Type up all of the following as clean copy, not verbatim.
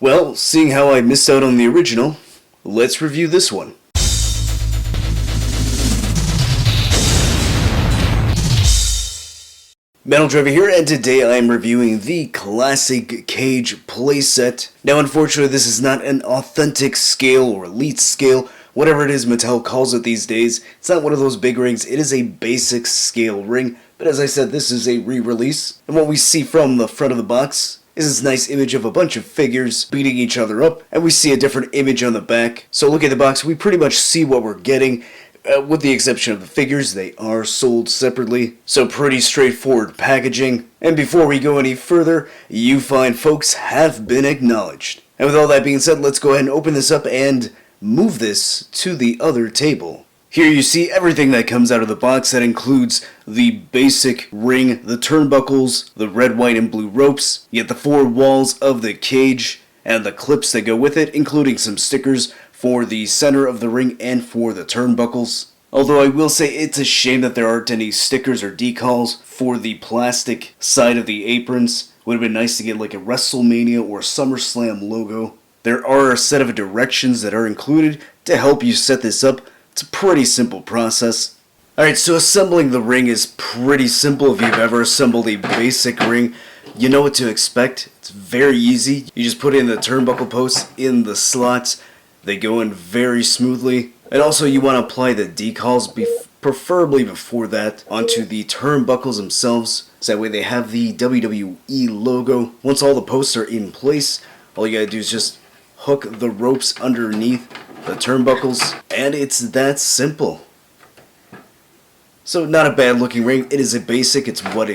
Well, seeing how I missed out on the original, let's review this one. Metal Driver here, and today I am reviewing the classic Cage playset. Now unfortunately this is not an authentic scale or elite scale, whatever it is Mattel calls it these days. It's not one of those big rings, it is a basic scale ring, but as I said, this is a re-release. And what we see from the front of the box is this nice image of a bunch of figures beating each other up, and we see a different image on the back. So look at the box, we pretty much see what we're getting. With the exception of the figures, they are sold separately, so pretty straightforward packaging. And before we go any further, you fine folks have been acknowledged. And with all that being said, let's go ahead and open this up and move this to the other table. Here you see everything that comes out of the box. That includes the basic ring, the turnbuckles, the red, white, and blue ropes, yet the four walls of the cage, and the clips that go with it, including some stickers for the center of the ring and for the turnbuckles. Although I will say it's a shame that there aren't any stickers or decals for the plastic side of the aprons. Would have been nice to get like a WrestleMania or SummerSlam logo. There are a set of directions that are included to help you set this up. It's a pretty simple process. Alright, so assembling the ring is pretty simple. If you've ever assembled a basic ring, you know what to expect. It's very easy. You just put in the turnbuckle posts in the slots. They go in very smoothly. And also you want to apply the decals, preferably before that, onto the turnbuckles themselves. So that way they have the WWE logo. Once all the posts are in place, all you gotta do is just hook the ropes underneath the turnbuckles, and it's that simple. So not a bad looking ring. It is a basic, it's what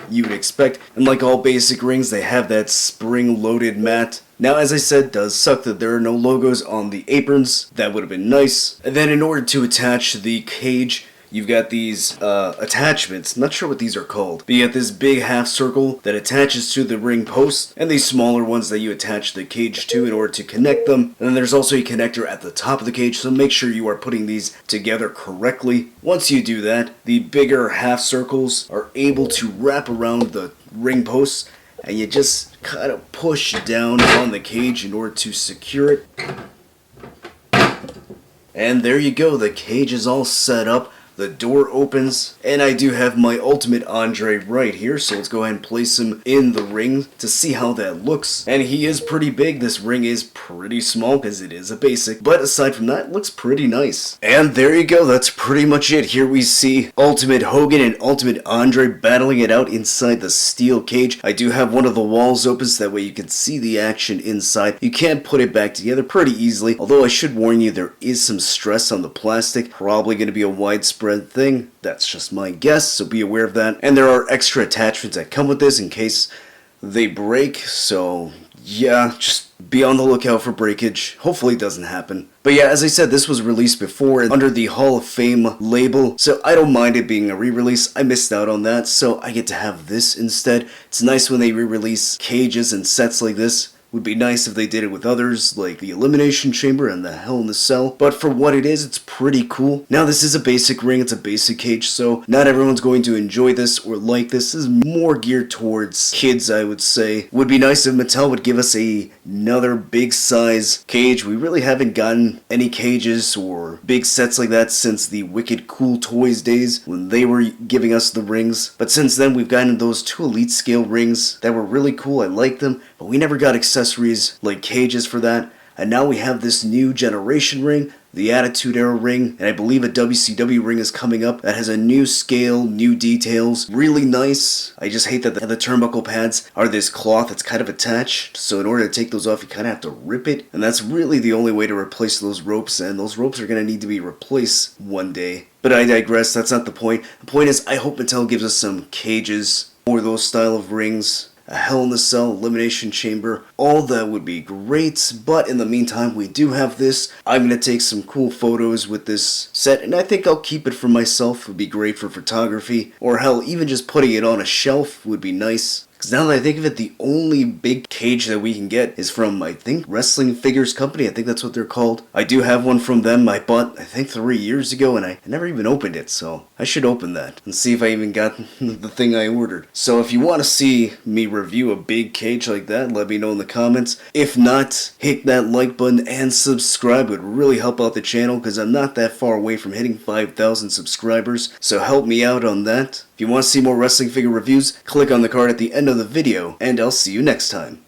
you would expect. And like all basic rings, they have that spring loaded mat. Now as I said, it does suck that there are no logos on the aprons. That would have been nice. And then in order to attach the cage, you've got these attachments. Not sure what these are called. But you got this big half circle that attaches to the ring post, and these smaller ones that you attach the cage to in order to connect them. And then there's also a connector at the top of the cage, so make sure you are putting these together correctly. Once you do that, the bigger half circles are able to wrap around the ring posts, and you just kind of push down on the cage in order to secure it. And there you go, the cage is all set up. The door opens, and I do have my Ultimate Andre right here, so let's go ahead and place him in the ring to see how that looks. And he is pretty big. This ring is pretty small because it is a basic, but aside from that, it looks pretty nice. And there you go, that's pretty much it. Here we see Ultimate Hogan and Ultimate Andre battling it out inside the steel cage. I do have one of the walls open so that way you can see the action inside. You can put it back together pretty easily, although I should warn you there is some stress on the plastic. Probably going to be a widespread thing. That's just my guess, so be aware of that. And there are extra attachments that come with this in case they break, so yeah, just be on the lookout for breakage. Hopefully it doesn't happen. But yeah, as I said, this was released before under the Hall of Fame label, so I don't mind it being a re-release. I missed out on that, so I get to have this instead. It's nice when they re-release cages and sets like this. Would be nice if they did it with others, like the Elimination Chamber and the Hell in a Cell. But for what it is, it's pretty cool. Now, this is a basic ring, it's a basic cage, so not everyone's going to enjoy this or like this. This is more geared towards kids, I would say. Would be nice if Mattel would give us another big size cage. We really haven't gotten any cages or big sets like that since the Wicked Cool Toys days when they were giving us the rings. But since then, we've gotten those two elite scale rings that were really cool. I like them, but we never got accessories like cages for that. And now we have this new generation ring, the Attitude Era ring, and I believe a WCW ring is coming up that has a new scale, new details, really nice. I just hate that the turnbuckle pads are this cloth that's kind of attached, so in order to take those off you kind of have to rip it, and that's really the only way to replace those ropes, and those ropes are going to need to be replaced one day. But I digress, that's not the point. The point is I hope Mattel gives us some cages for those style of rings. A Hell in a Cell, Elimination Chamber, all that would be great, but in the meantime we do have this. I'm going to take some cool photos with this set, and I think I'll keep it for myself. It would be great for photography, or hell, even just putting it on a shelf would be nice. Because now that I think of it, the only big cage that we can get is from, I think, Wrestling Figures Company. I think that's what they're called. I do have one from them. I bought, I think, 3 years ago, and I never even opened it, so I should open that and see if I even got the thing I ordered. So if you want to see me review a big cage like that, let me know in the comments. If not, hit that like button and subscribe. It would really help out the channel because I'm not that far away from hitting 5,000 subscribers, so help me out on that. If you want to see more wrestling figure reviews, click on the card at the end of the video, and I'll see you next time.